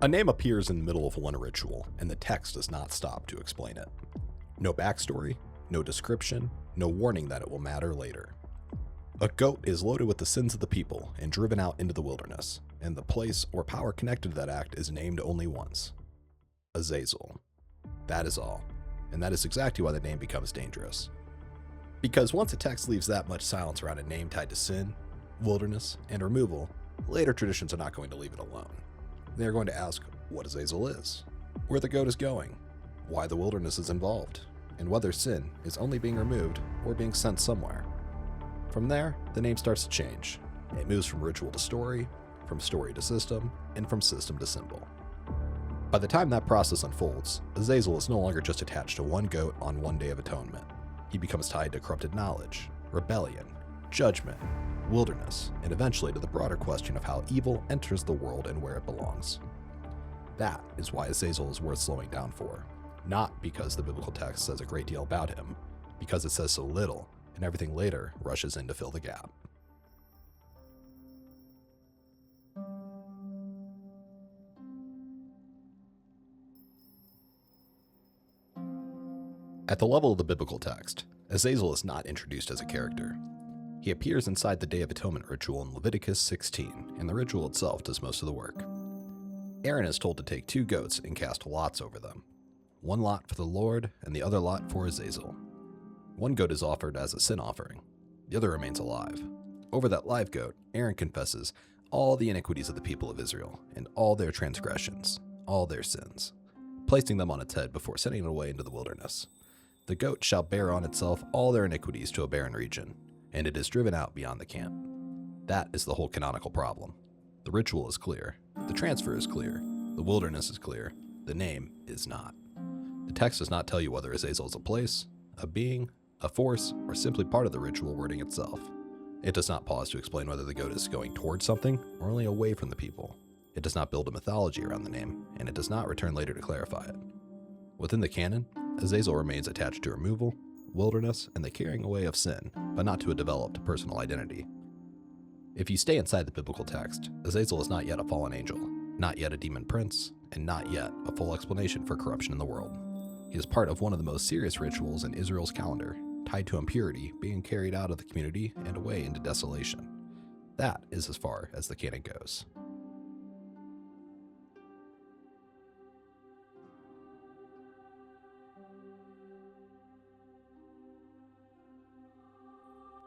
A name appears in the middle of one ritual, and the text does not stop to explain it. No backstory, no description, no warning that it will matter later. A goat is loaded with the sins of the people and driven out into the wilderness, and the place or power connected to that act is named only once. Azazel. That is all, and that is exactly why the name becomes dangerous. Because once a text leaves that much silence around a name tied to sin, wilderness, and removal, later traditions are not going to leave it alone. They are going to ask what Azazel is, where the goat is going, why the wilderness is involved, and whether sin is only being removed or being sent somewhere. From there, the name starts to change. It moves from ritual to story, from story to system, and from system to symbol. By the time that process unfolds, Azazel is no longer just attached to one goat on one day of atonement. He becomes tied to corrupted knowledge, rebellion, judgment, wilderness, and eventually to the broader question of how evil enters the world and where it belongs. That is why Azazel is worth slowing down for, not because the biblical text says a great deal about him, because it says so little, and everything later rushes in to fill the gap. At the level of the biblical text, Azazel is not introduced as a character. He appears inside the Day of Atonement ritual in Leviticus 16, and the ritual itself does most of the work. Aaron is told to take 2 goats and cast lots over them. One lot for the Lord, and the other lot for Azazel. One goat is offered as a sin offering. The other remains alive. Over that live goat, Aaron confesses all the iniquities of the people of Israel, and all their transgressions, all their sins, placing them on its head before sending it away into the wilderness. The goat shall bear on itself all their iniquities to a barren region, and it is driven out beyond the camp. That is the whole canonical problem. The ritual is clear, the transfer is clear, the wilderness is clear, the name is not. The text does not tell you whether Azazel is a place, a being, a force, or simply part of the ritual wording itself. It does not pause to explain whether the goat is going towards something or only away from the people. It does not build a mythology around the name, and it does not return later to clarify it. Within the canon, Azazel remains attached to removal, wilderness, and the carrying away of sin, but not to a developed personal identity. If you stay inside the biblical text, Azazel is not yet a fallen angel, not yet a demon prince, and not yet a full explanation for corruption in the world. He is part of one of the most serious rituals in Israel's calendar, tied to impurity being carried out of the community and away into desolation. That is as far as the canon goes.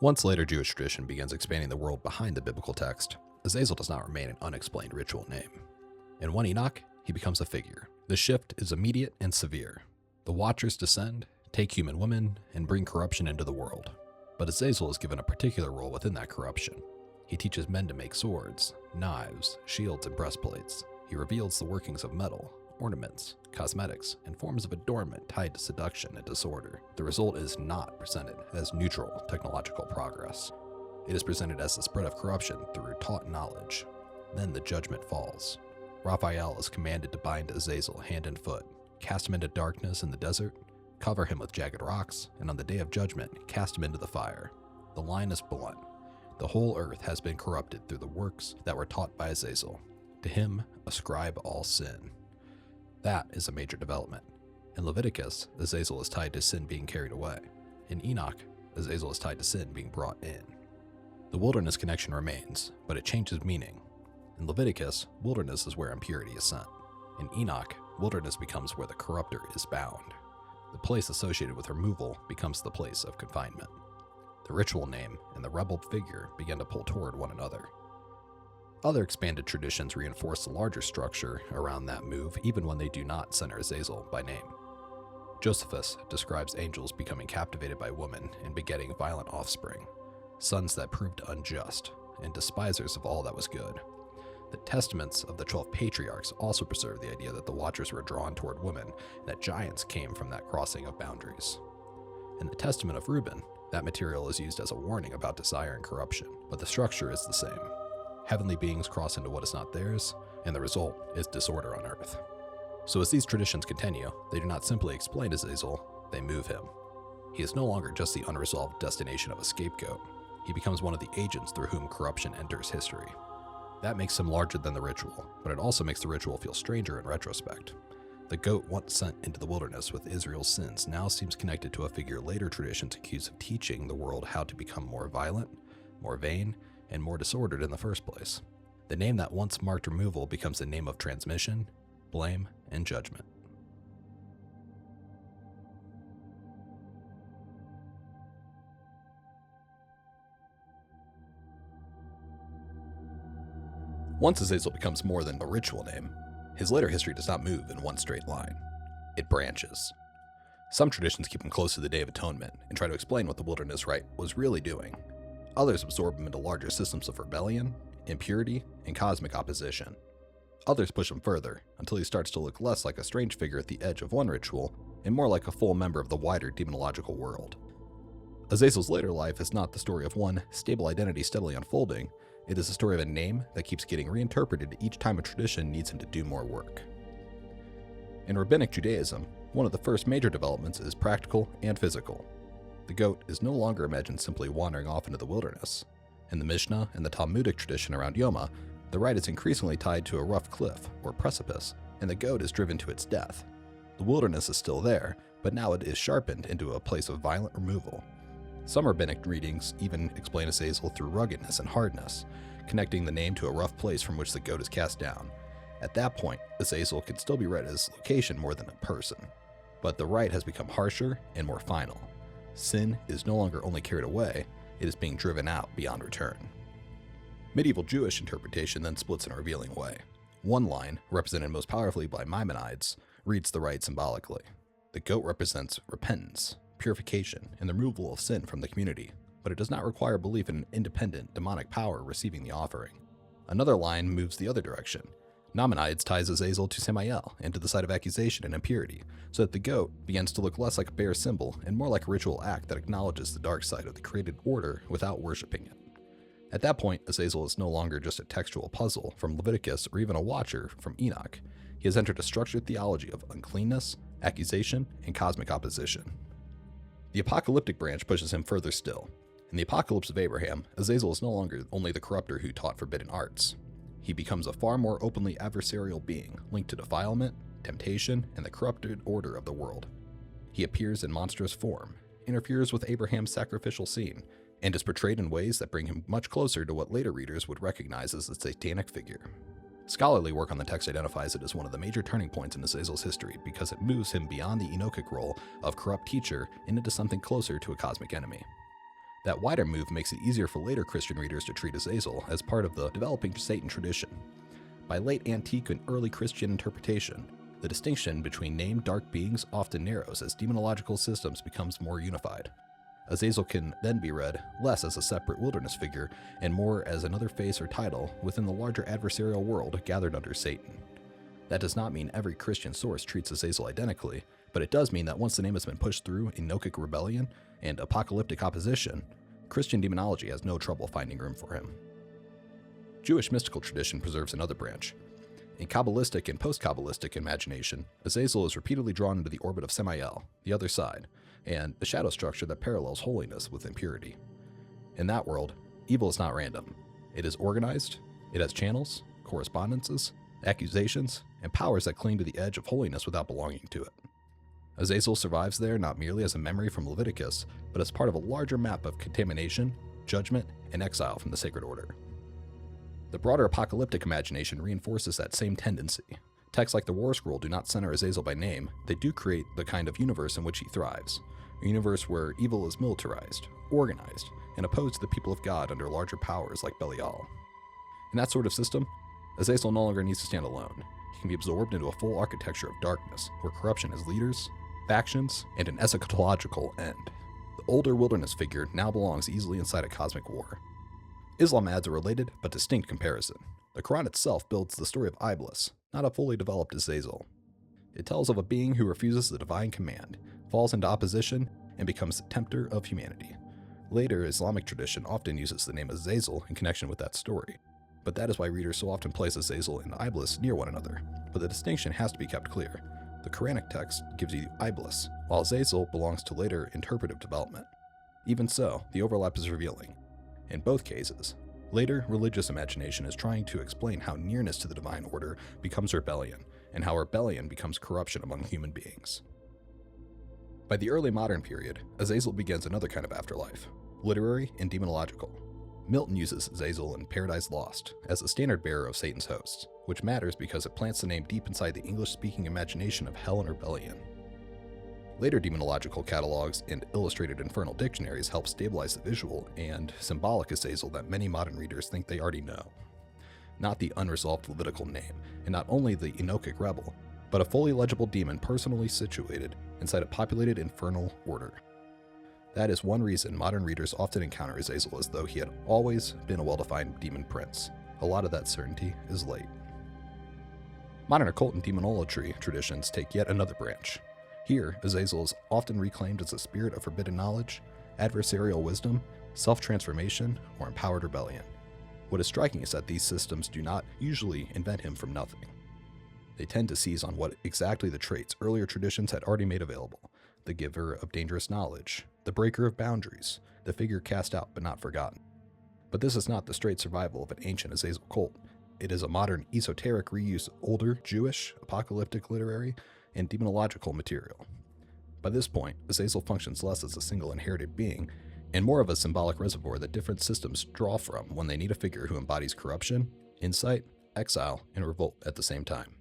Once later Jewish tradition begins expanding the world behind the biblical text, Azazel does not remain an unexplained ritual name. In 1 Enoch, he becomes a figure. The shift is immediate and severe. The Watchers descend, take human women, and bring corruption into the world. But Azazel is given a particular role within that corruption. He teaches men to make swords, knives, shields, and breastplates. He reveals the workings of metal, ornaments, cosmetics, and forms of adornment tied to seduction and disorder. The result is not presented as neutral technological progress. It is presented as the spread of corruption through taught knowledge. Then the judgment falls. Raphael is commanded to bind Azazel hand and foot, cast him into darkness in the desert, cover him with jagged rocks, and on the day of judgment, cast him into the fire. The line is blunt. The whole earth has been corrupted through the works that were taught by Azazel. To him ascribe all sin. That is a major development. In Leviticus, Azazel is tied to sin being carried away. In Enoch, Azazel is tied to sin being brought in. The wilderness connection remains, but it changes meaning. In Leviticus, wilderness is where impurity is sent. In Enoch, wilderness becomes where the corrupter is bound. The place associated with removal becomes the place of confinement. The ritual name and the rebel figure begin to pull toward one another. Other expanded traditions reinforce the larger structure around that move even when they do not center Azazel by name. Josephus describes angels becoming captivated by women and begetting violent offspring, sons that proved unjust, and despisers of all that was good. The testaments of the 12 patriarchs also preserve the idea that the Watchers were drawn toward women and that giants came from that crossing of boundaries. In the Testament of Reuben, that material is used as a warning about desire and corruption, but the structure is the same. Heavenly beings cross into what is not theirs, and the result is disorder on earth. So as these traditions continue, they do not simply explain Azazel, they move him. He is no longer just the unresolved destination of a scapegoat. He becomes one of the agents through whom corruption enters history. That makes him larger than the ritual, but it also makes the ritual feel stranger in retrospect. The goat once sent into the wilderness with Israel's sins now seems connected to a figure later traditions accuse of teaching the world how to become more violent, more vain, and more disordered in the first place. The name that once marked removal becomes the name of transmission, blame, and judgment. Once Azazel becomes more than a ritual name, his later history does not move in one straight line. It branches. Some traditions keep him close to the Day of Atonement and try to explain what the wilderness rite was really doing. Others absorb him into larger systems of rebellion, impurity, and cosmic opposition. Others push him further, until he starts to look less like a strange figure at the edge of one ritual, and more like a full member of the wider demonological world. Azazel's later life is not the story of one stable identity steadily unfolding, it is the story of a name that keeps getting reinterpreted each time a tradition needs him to do more work. In Rabbinic Judaism, one of the first major developments is practical and physical. The goat is no longer imagined simply wandering off into the wilderness. In the Mishnah and the Talmudic tradition around Yoma, the rite is increasingly tied to a rough cliff or precipice, and the goat is driven to its death. The wilderness is still there, but now it is sharpened into a place of violent removal. Some rabbinic readings even explain Azazel through ruggedness and hardness, connecting the name to a rough place from which the goat is cast down. At that point, Azazel can still be read as location more than a person, but the rite has become harsher and more final. Sin is no longer only carried away, it is being driven out beyond return. Medieval Jewish interpretation then splits in a revealing way. One line, represented most powerfully by Maimonides, reads the rite symbolically. The goat represents repentance, purification, and the removal of sin from the community, but it does not require belief in an independent demonic power receiving the offering. Another line moves the other direction. Maimonides ties Azazel to Samael and to the site of accusation and impurity, so that the goat begins to look less like a bare symbol and more like a ritual act that acknowledges the dark side of the created order without worshiping it. At that point, Azazel is no longer just a textual puzzle from Leviticus or even a watcher from Enoch. He has entered a structured theology of uncleanness, accusation, and cosmic opposition. The apocalyptic branch pushes him further still. In the Apocalypse of Abraham, Azazel is no longer only the corrupter who taught forbidden arts. He becomes a far more openly adversarial being, linked to defilement, temptation, and the corrupted order of the world. He appears in monstrous form, interferes with Abraham's sacrificial scene, and is portrayed in ways that bring him much closer to what later readers would recognize as a satanic figure. Scholarly work on the text identifies it as one of the major turning points in Azazel's history because it moves him beyond the Enochic role of corrupt teacher and into something closer to a cosmic enemy. That wider move makes it easier for later Christian readers to treat Azazel as part of the developing Satan tradition. By late antique and early Christian interpretation, the distinction between named dark beings often narrows as demonological systems becomes more unified. Azazel can then be read less as a separate wilderness figure and more as another face or title within the larger adversarial world gathered under Satan. That does not mean every Christian source treats Azazel identically, but it does mean that once the name has been pushed through Enochic rebellion and apocalyptic opposition, Christian demonology has no trouble finding room for him. Jewish mystical tradition preserves another branch. In Kabbalistic and post-Kabbalistic imagination, Azazel is repeatedly drawn into the orbit of Samael, the other side, and the shadow structure that parallels holiness with impurity. In that world, evil is not random. It is organized, it has channels, correspondences, accusations, and powers that cling to the edge of holiness without belonging to it. Azazel survives there not merely as a memory from Leviticus, but as part of a larger map of contamination, judgment, and exile from the sacred order. The broader apocalyptic imagination reinforces that same tendency. Texts like the War Scroll do not center Azazel by name, they do create the kind of universe in which he thrives. A universe where evil is militarized, organized, and opposed to the people of God under larger powers like Belial. In that sort of system, Azazel no longer needs to stand alone. He can be absorbed into a full architecture of darkness, where corruption has leaders, factions, and an eschatological end. The older wilderness figure now belongs easily inside a cosmic war. Islam adds a related but distinct comparison. The Quran itself builds the story of Iblis, not a fully developed Azazel. It tells of a being who refuses the divine command, falls into opposition, and becomes the tempter of humanity. Later, Islamic tradition often uses the name Azazel in connection with that story, but that is why readers so often place Azazel and Iblis near one another. But the distinction has to be kept clear. The Quranic text gives you Iblis, while Azazel belongs to later interpretive development. Even so, the overlap is revealing. In both cases, Later, religious imagination is trying to explain how nearness to the divine order becomes rebellion, and how rebellion becomes corruption among human beings. By the early modern period, Azazel begins another kind of afterlife, literary and demonological. Milton uses Azazel in Paradise Lost as the standard bearer of Satan's hosts, which matters because it plants the name deep inside the English-speaking imagination of hell and rebellion. Later demonological catalogs and illustrated infernal dictionaries help stabilize the visual and symbolic Azazel that many modern readers think they already know. Not the unresolved Levitical name, and not only the Enochic rebel, but a fully legible demon personally situated inside a populated infernal order. That is one reason modern readers often encounter Azazel as though he had always been a well-defined demon prince. A lot of that certainty is late. Modern occult and demonology traditions take yet another branch. Here, Azazel is often reclaimed as a spirit of forbidden knowledge, adversarial wisdom, self-transformation, or empowered rebellion. What is striking is that these systems do not usually invent him from nothing. They tend to seize on what exactly the traits earlier traditions had already made available: the giver of dangerous knowledge, the breaker of boundaries, the figure cast out but not forgotten. But this is not the straight survival of an ancient Azazel cult. It is a modern esoteric reuse of older Jewish, apocalyptic literary, and demonological material. By this point, Azazel functions less as a single inherited being and more of a symbolic reservoir that different systems draw from when they need a figure who embodies corruption, insight, exile, and revolt at the same time.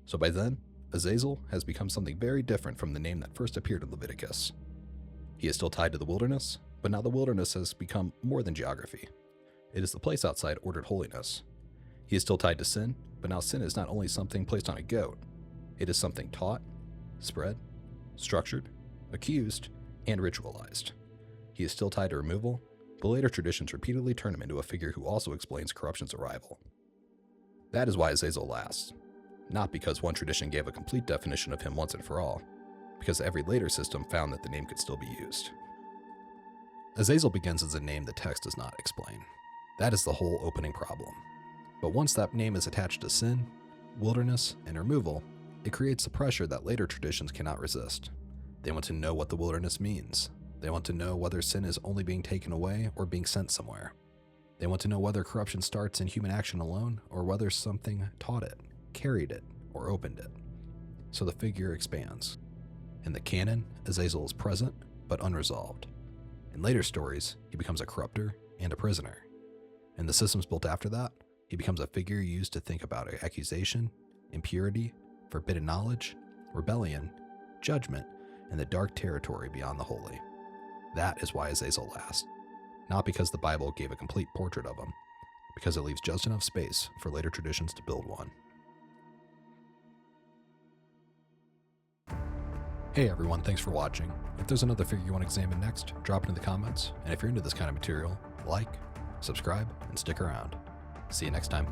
So by then, Azazel has become something very different from the name that first appeared in Leviticus. He is still tied to the wilderness, but now the wilderness has become more than geography. It is the place outside ordered holiness. He is still tied to sin, but now sin is not only something placed on a goat. It is something taught, spread, structured, accused, and ritualized. He is still tied to removal, but later traditions repeatedly turn him into a figure who also explains corruption's arrival. That is why Azazel lasts. Not because one tradition gave a complete definition of him once and for all, because every later system found that the name could still be used. Azazel begins as a name the text does not explain. That is the whole opening problem. But once that name is attached to sin, wilderness, and removal, it creates the pressure that later traditions cannot resist. They want to know what the wilderness means. They want to know whether sin is only being taken away or being sent somewhere. They want to know whether corruption starts in human action alone or whether something taught it, carried it, or opened it. So the figure expands. In the Canon, Azazel is present, but unresolved. In later stories, he becomes a corrupter and a prisoner. In the systems built after that, he becomes a figure used to think about accusation, impurity, forbidden knowledge, rebellion, judgment, and the dark territory beyond the holy. That is why Azazel lasts. Not because the Bible gave a complete portrait of him, because it leaves just enough space for later traditions to build one. Hey everyone, thanks for watching. If there's another figure you want to examine next, drop it in the comments, and if you're into this kind of material, like, subscribe, and stick around. See you next time.